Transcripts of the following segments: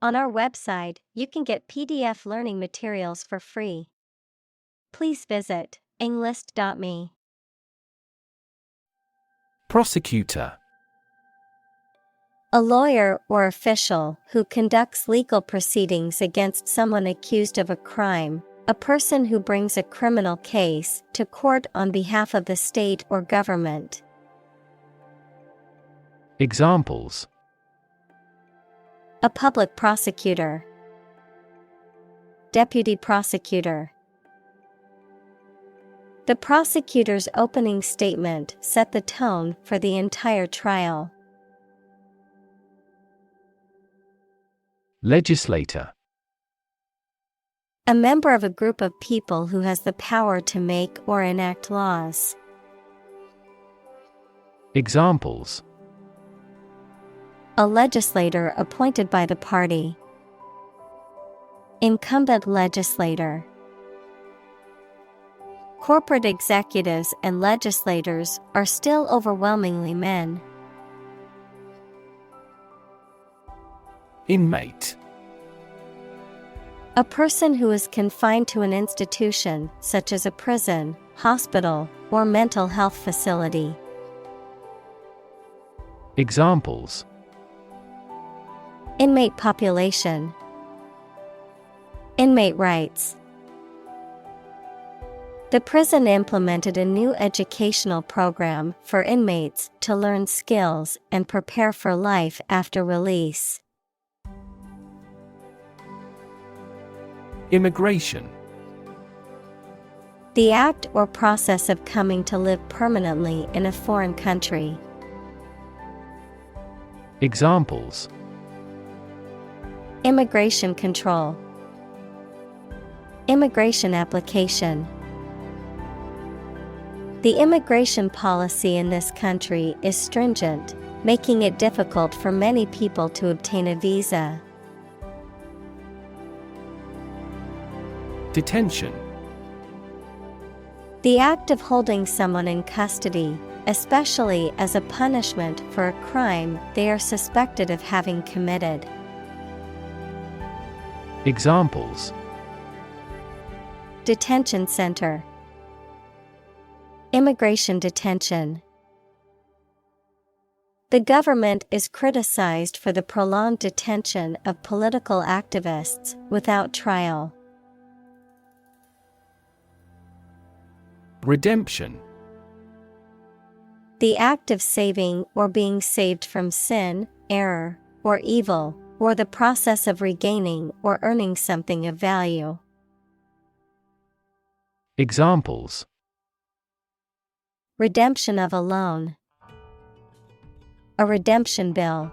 On our website, you can get PDF learning materials for free. Please visit englist.me. Prosecutor. A lawyer or official who conducts legal proceedings against someone accused of a crime, a person who brings a criminal case to court on behalf of the state or government. Examples: A public prosecutor, deputy prosecutor. The prosecutor's opening statement set the tone for the entire trial. Legislator. A member of a group of people who has the power to make or enact laws. Examples: A legislator appointed by the party. Incumbent legislator. Corporate executives and legislators are still overwhelmingly men. Inmate. A person who is confined to an institution, such as a prison, hospital, or mental health facility. Examples: Inmate population. Inmate rights. The prison implemented a new educational program for inmates to learn skills and prepare for life after release. Immigration. The act or process of coming to live permanently in a foreign country. Examples: Immigration control. Immigration application. The immigration policy in this country is stringent, making it difficult for many people to obtain a visa. Detention. The act of holding someone in custody, especially as a punishment for a crime they are suspected of having committed. Examples: Detention center. Immigration detention. The government is criticized for the prolonged detention of political activists without trial. Redemption. The act of saving or being saved from sin, error, or evil, or the process of regaining or earning something of value. Examples: Redemption of a loan. A redemption bill.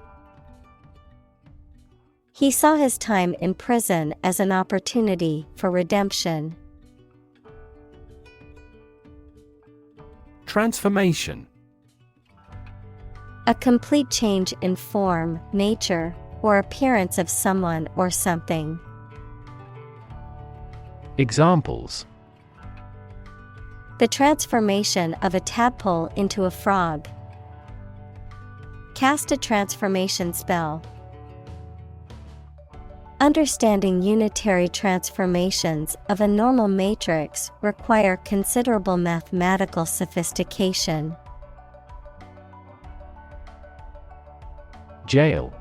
He saw his time in prison as an opportunity for redemption. Transformation. A complete change in form, nature, or appearance of someone or something. Examples: The transformation of a tadpole into a frog. Cast a transformation spell. Understanding unitary transformations of a normal matrix require considerable mathematical sophistication. Jail.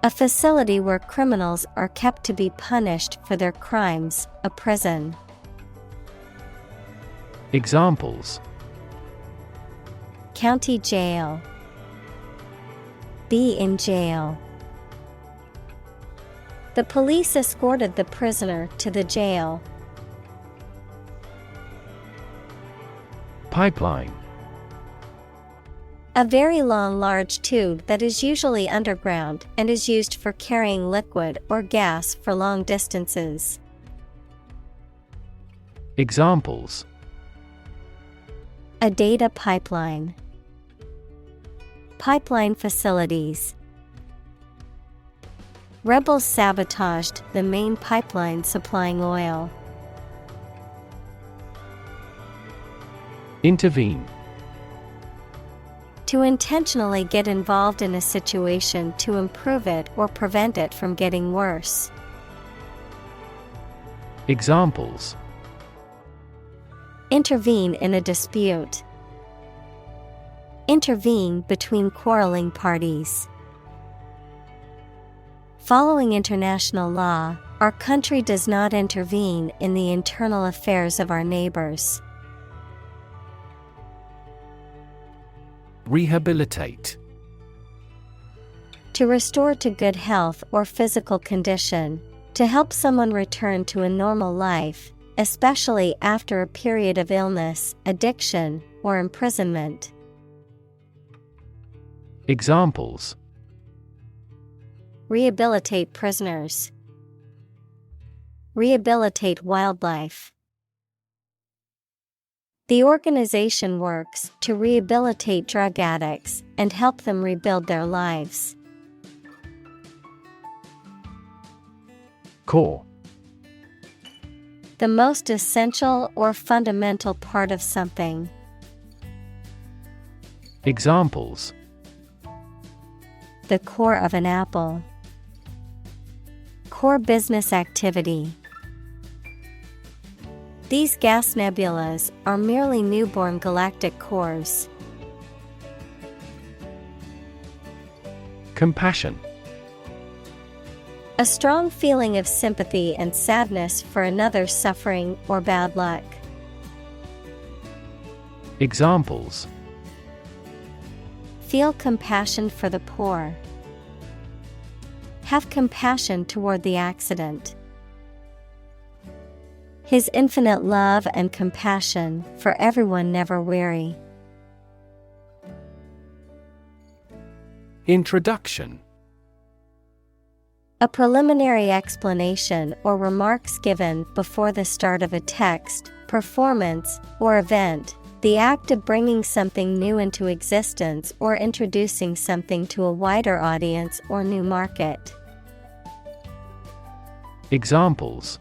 A facility where criminals are kept to be punished for their crimes, a prison. Examples: County jail. Be in jail. The police escorted the prisoner to the jail. Pipeline. A very long, large tube that is usually underground and is used for carrying liquid or gas for long distances. Examples: A data pipeline. Pipeline facilities. Rebels sabotaged the main pipeline supplying oil. Intervene. To intentionally get involved in a situation to improve it or prevent it from getting worse. Examples: Intervene in a dispute. Intervene between quarreling parties. Following international law, our country does not intervene in the internal affairs of our neighbors. Rehabilitate. To restore to good health or physical condition. To help someone return to a normal life, especially after a period of illness, addiction, or imprisonment. Examples: Rehabilitate prisoners. Rehabilitate wildlife. The organization works to rehabilitate drug addicts and help them rebuild their lives. Core. The most essential or fundamental part of something. Examples: The core of an apple. Core business activity. These gas nebulas are merely newborn galactic cores. Compassion. A strong feeling of sympathy and sadness for another's suffering or bad luck. Examples: Feel compassion for the poor. Have compassion toward the accident. His infinite love and compassion for everyone never weary. Introduction. A preliminary explanation or remarks given before the start of a text, performance, or event, the act of bringing something new into existence or introducing something to a wider audience or new market. Examples: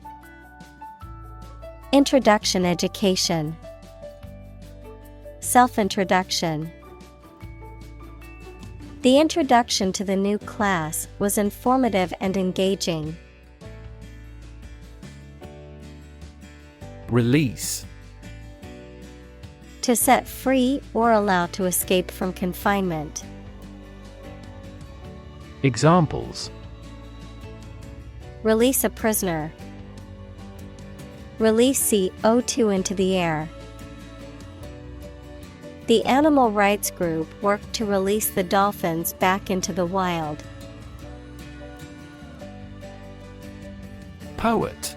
Introduction education. Self-introduction. The introduction to the new class was informative and engaging. Release. To set free or allow to escape from confinement. Examples: Release a prisoner. Release CO2 into the air. The animal rights group worked to release the dolphins back into the wild. Poet.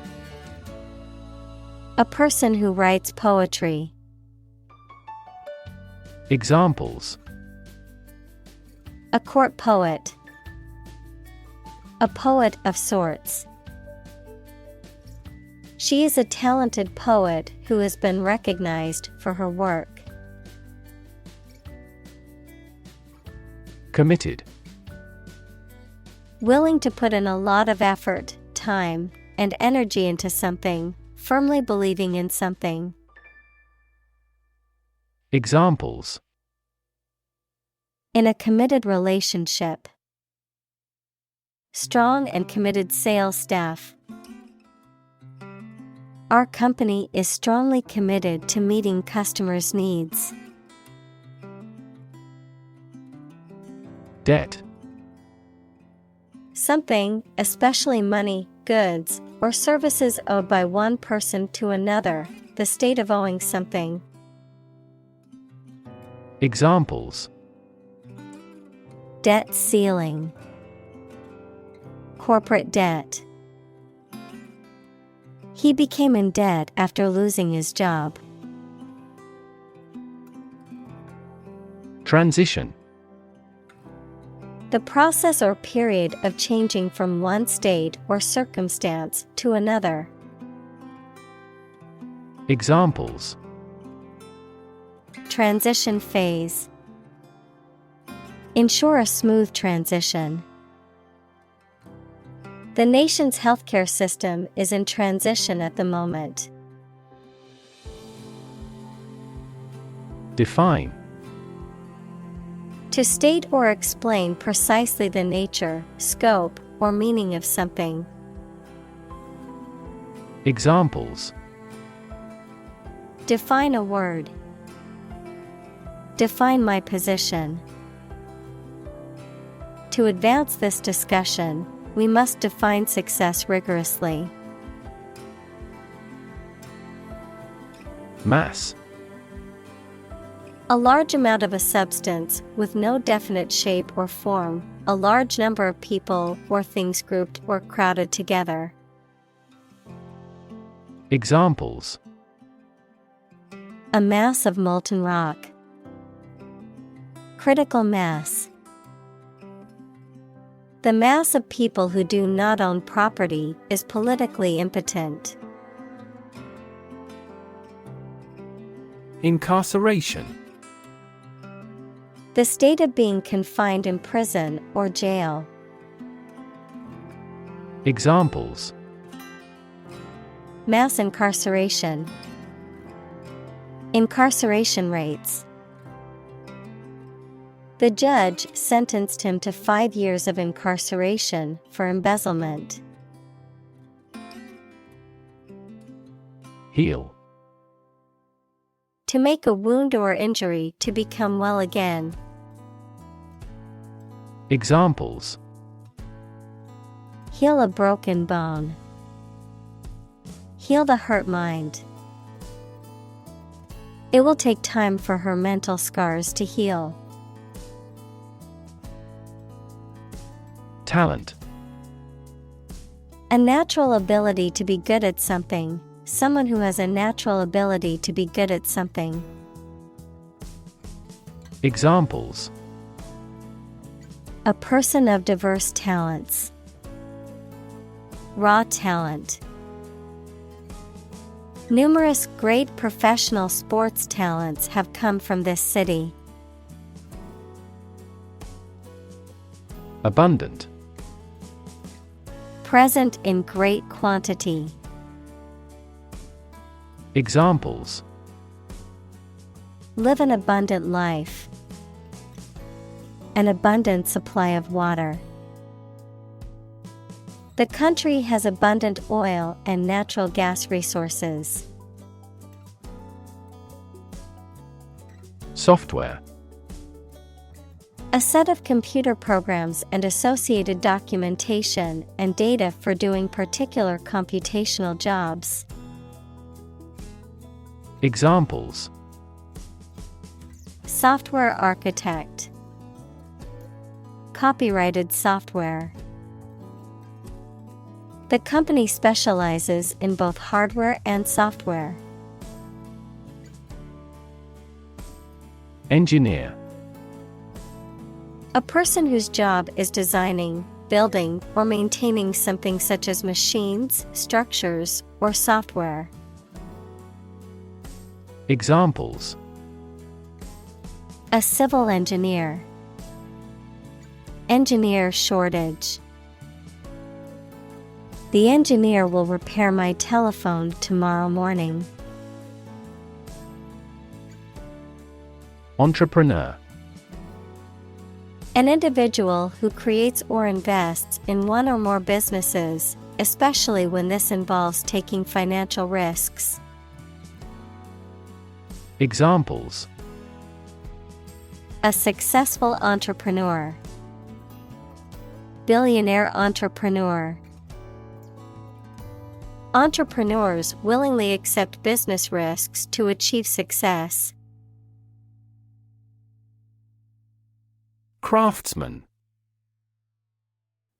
A person who writes poetry. Examples: A court poet. A poet of sorts. She is a talented poet who has been recognized for her work. Committed. Willing to put in a lot of effort, time, and energy into something, firmly believing in something. Examples: In a committed relationship. Strong and committed sales staff. Our company is strongly committed to meeting customers' needs. Debt. Something, especially money, goods, or services owed by one person to another, the state of owing something. Examples: Debt ceiling. Corporate debt. He became in debt after losing his job. Transition. The process or period of changing from one state or circumstance to another. Examples: Transition phase. Ensure a smooth transition. The nation's healthcare system is in transition at the moment. Define. To state or explain precisely the nature, scope, or meaning of something. Examples: Define a word. Define my position. To advance this discussion, we must define success rigorously. Mass. A large amount of a substance with no definite shape or form, a large number of people or things grouped or crowded together. Examples: A mass of molten rock. Critical mass. The mass of people who do not own property is politically impotent. Incarceration. The state of being confined in prison or jail. Examples: Mass incarceration. Incarceration rates. The judge sentenced him to 5 years of incarceration for embezzlement. Heal. To make a wound or injury to become well again. Examples: Heal a broken bone. Heal the hurt mind. It will take time for her mental scars to heal. Talent. A natural ability to be good at something. Someone who has a natural ability to be good at something. Examples: A person of diverse talents. Raw talent. Numerous great professional sports talents have come from this city. Abundant. Present in great quantity. Examples: Live an abundant life. An abundant supply of water. The country has abundant oil and natural gas resources. Software. A set of computer programs and associated documentation and data for doing particular computational jobs. Examples: Software architect. Copyrighted software. The company specializes in both hardware and software. Engineer. A person whose job is designing, building, or maintaining something such as machines, structures, or software. Examples: A civil engineer. Engineer shortage. The engineer will repair my telephone tomorrow morning. Entrepreneur. An individual who creates or invests in one or more businesses, especially when this involves taking financial risks. Examples: A successful entrepreneur. Billionaire entrepreneur. Entrepreneurs willingly accept business risks to achieve success. Craftsman.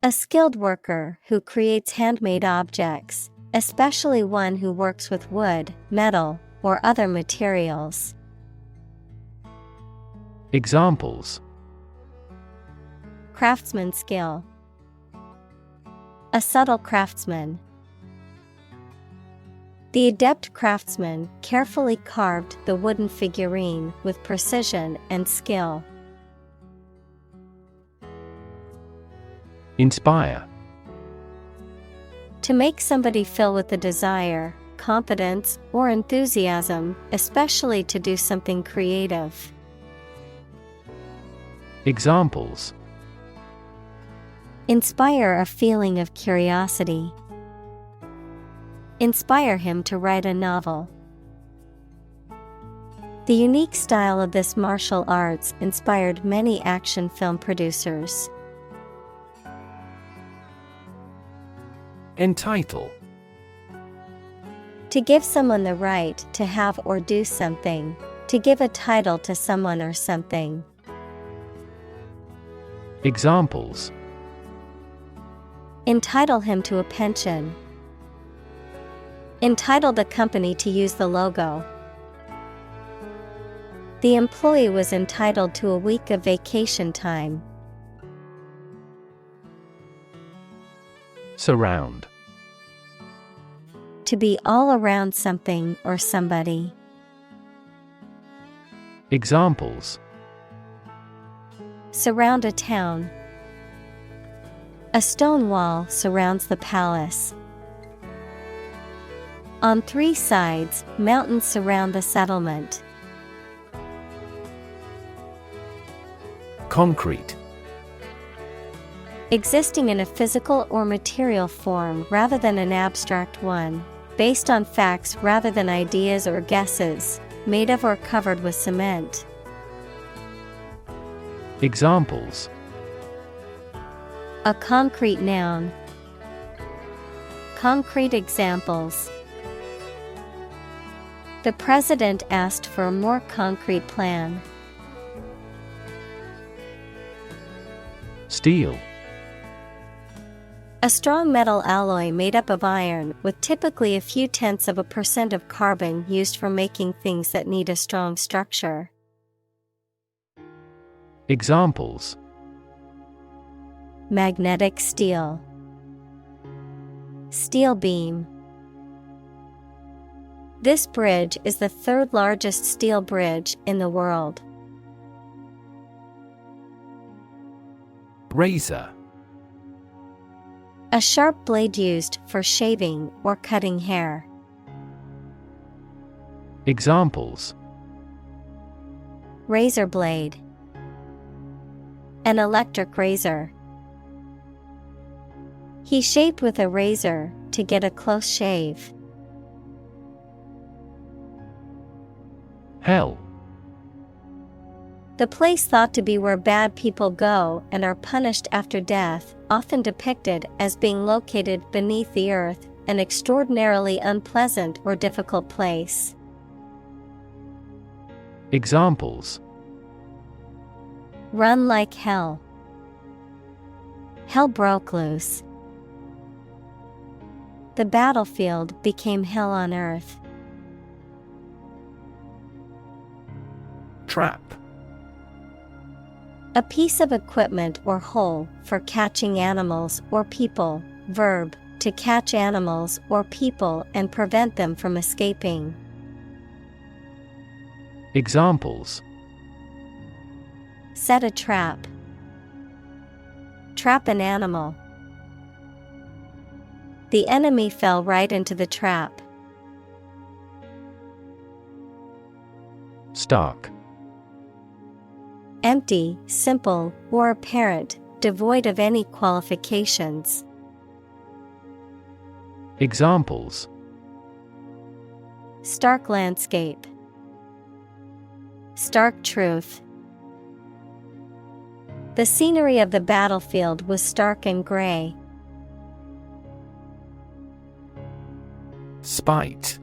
A skilled worker who creates handmade objects, especially one who works with wood, metal, or other materials. Examples: Craftsman skill. A subtle craftsman. The adept craftsman carefully carved the wooden figurine with precision and skill. Inspire. To make somebody feel with a desire, confidence, or enthusiasm, especially to do something creative. Examples: inspire a feeling of curiosity. Inspire him to write a novel. The unique style of this martial arts inspired many action film producers. Entitle: To give someone the right to have or do something, to give a title to someone or something. Examples: Entitle him to a pension. Entitle the company to use the logo. The employee was entitled to a week of vacation time. Surround: To be all around something or somebody. Examples: Surround a town. A stone wall surrounds the palace. On 3 sides, mountains surround the settlement. Concrete: Existing in a physical or material form rather than an abstract one, based on facts rather than ideas or guesses, made of or covered with cement. Examples: A concrete noun. Concrete examples. The president asked for a more concrete plan. Steel: A strong metal alloy made up of iron with typically a few tenths of a % of carbon used for making things that need a strong structure. Examples: Magnetic steel. Steel beam. This bridge is the 3rd largest steel bridge in the world. Razor: A sharp blade used for shaving or cutting hair. Examples: Razor blade. An electric razor. He shaved with a razor to get a close shave. Hell: The place thought to be where bad people go and are punished after death, often depicted as being located beneath the earth, an extraordinarily unpleasant or difficult place. Examples: Run like hell. Hell broke loose. The battlefield became hell on earth. Trap: A piece of equipment or hole for catching animals or people. Verb, to catch animals or people and prevent them from escaping. Examples: Set a trap. Trap an animal. The enemy fell right into the trap. Stark: Empty, simple, or apparent, devoid of any qualifications. Examples: Stark landscape. Stark truth. The scenery of the battlefield was stark and gray. Spite: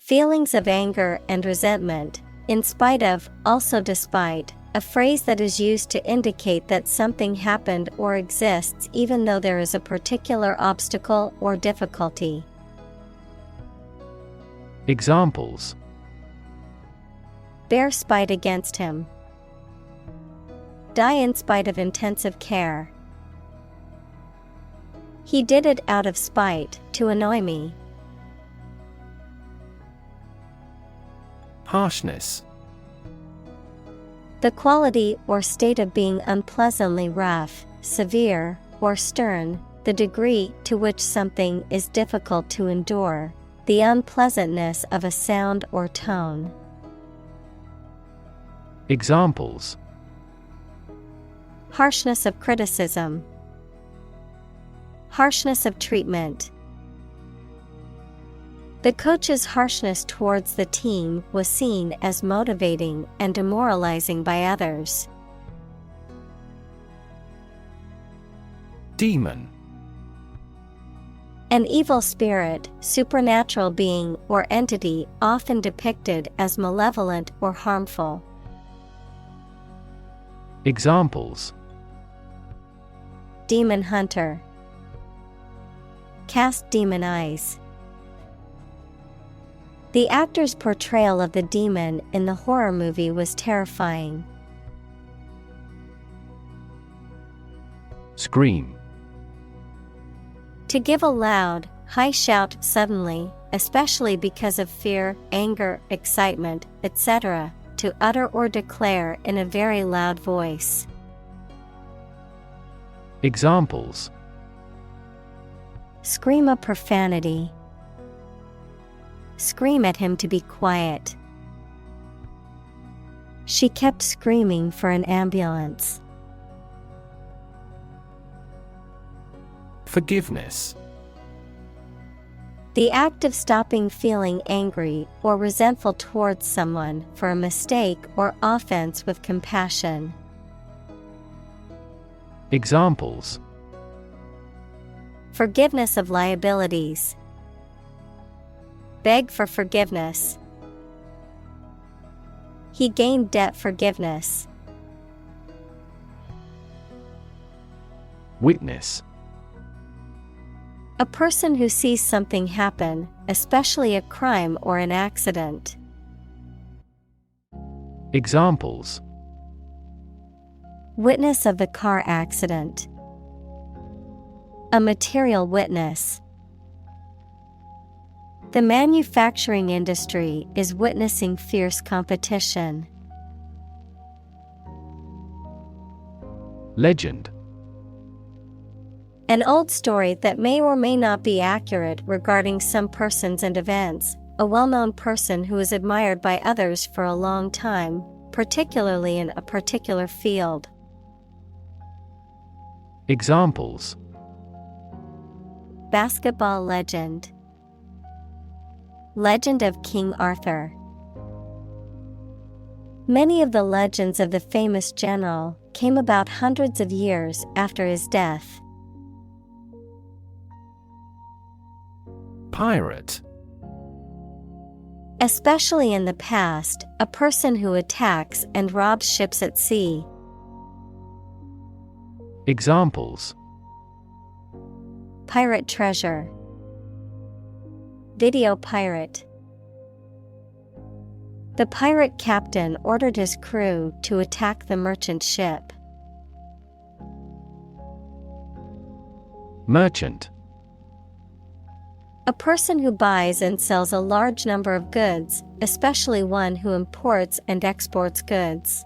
Feelings of anger and resentment, in spite of, also despite, a phrase that is used to indicate that something happened or exists even though there is a particular obstacle or difficulty. Examples: Bear spite against him. Die in spite of intensive care. He did it out of spite, to annoy me. Harshness: The quality or state of being unpleasantly rough, severe, or stern, the degree to which something is difficult to endure, the unpleasantness of a sound or tone. Examples: Harshness of criticism. Harshness of treatment. The coach's harshness towards the team was seen as motivating and demoralizing by others. Demon. An evil spirit, supernatural being or entity often depicted as malevolent or harmful. Examples: Demon hunter. Cast demon eyes. The actor's portrayal of the demon in the horror movie was terrifying. Scream. To give a loud, high shout suddenly, especially because of fear, anger, excitement, etc., to utter or declare in a very loud voice. Examples: Scream a profanity. Scream at him to be quiet. She kept screaming for an ambulance. Forgiveness. The act of stopping feeling angry or resentful towards someone for a mistake or offense with compassion. Examples: Forgiveness of liabilities. Beg for forgiveness. He gained debt forgiveness. Witness. A person who sees something happen, especially a crime or an accident. Examples: Witness of the car accident. A material witness. The manufacturing industry is witnessing fierce competition. Legend. An old story that may or may not be accurate regarding some persons and events, a well-known person who is admired by others for a long time, particularly in a particular field. Examples: Basketball legend. Legend of King Arthur. Many of the legends of the famous general came about hundreds of years after his death. Pirate. Especially in the past, a person who attacks and robs ships at sea. Examples: Pirate treasure. Video pirate. The pirate captain ordered his crew to attack the merchant ship. Merchant. A person who buys and sells a large number of goods, especially one who imports and exports goods.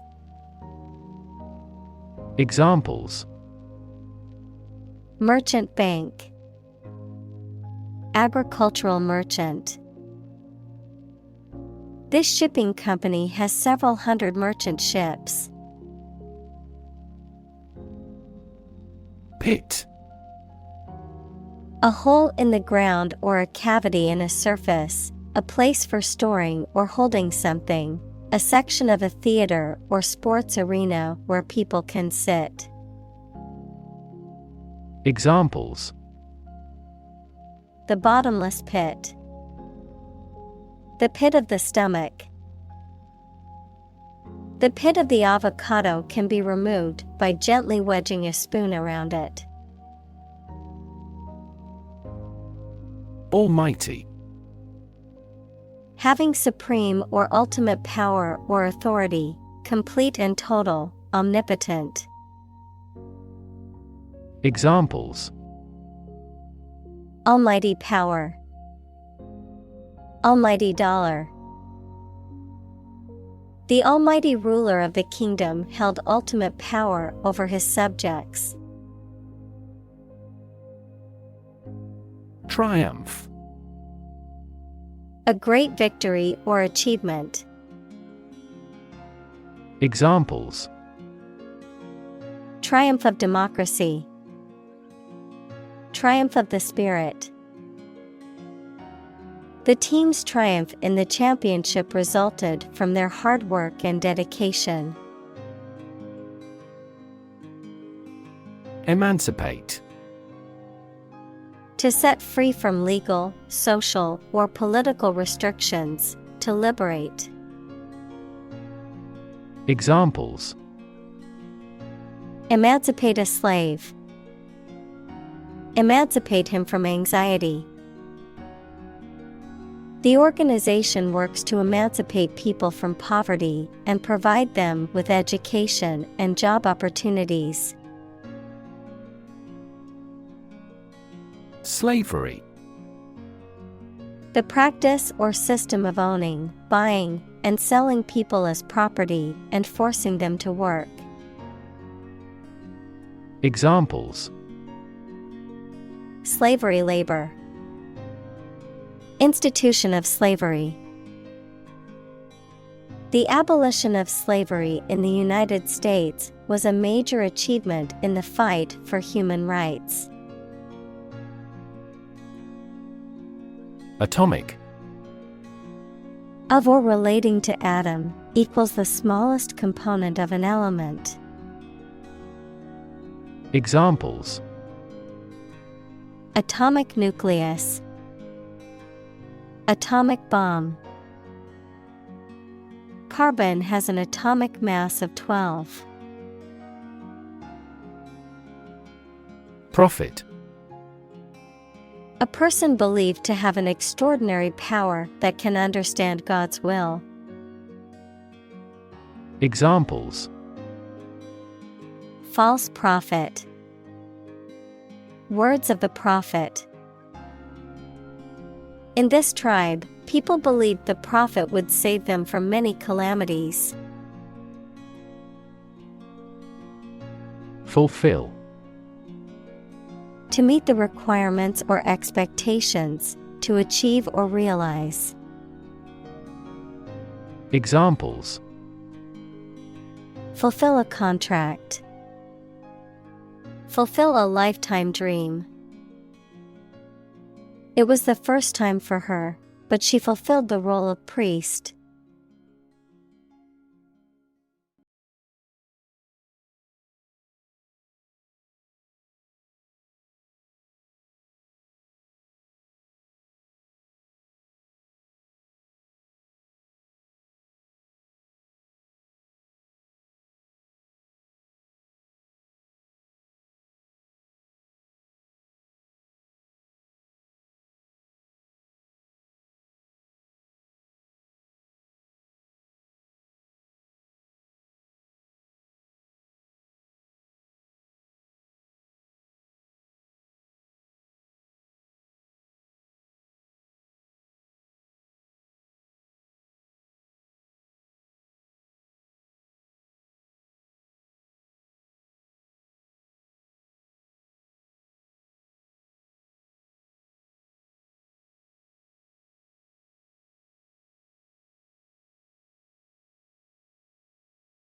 Examples: Merchant bank. Agricultural merchant. This shipping company has several hundred merchant ships. Pit. A hole in the ground or a cavity in a surface, a place for storing or holding something, a section of a theater or sports arena where people can sit. Examples: The bottomless pit. The pit of the stomach. The pit of the avocado can be removed by gently wedging a spoon around it. Almighty. Having supreme or ultimate power or authority, complete and total, omnipotent. Examples: Almighty power. Almighty dollar. The almighty ruler of the kingdom held ultimate power over his subjects. Triumph. A great victory or achievement. Examples: Triumph of democracy. Triumph of the spirit. The team's triumph in the championship resulted from their hard work and dedication. Emancipate. To set free from legal, social, or political restrictions, to liberate. Examples: Emancipate a slave. Emancipate him from anxiety. The organization works to emancipate people from poverty and provide them with education and job opportunities. Slavery. The practice or system of owning, buying, and selling people as property and forcing them to work. Examples: Slavery labor. Institution of slavery. The abolition of slavery in the United States was a major achievement in the fight for human rights. Atomic. Of or relating to atom, equals the smallest component of an element. Examples: Atomic nucleus. Atomic bomb. Carbon has an atomic mass of 12. Prophet. A person believed to have an extraordinary power that can understand God's will. Examples: False prophet. Words of the prophet. In this tribe, people believed the prophet would save them from many calamities. Fulfill. To meet the requirements or expectations, to achieve or realize. Examples: Fulfill a contract. Fulfill a lifetime dream. It was the first time for her, but she fulfilled the role of priest.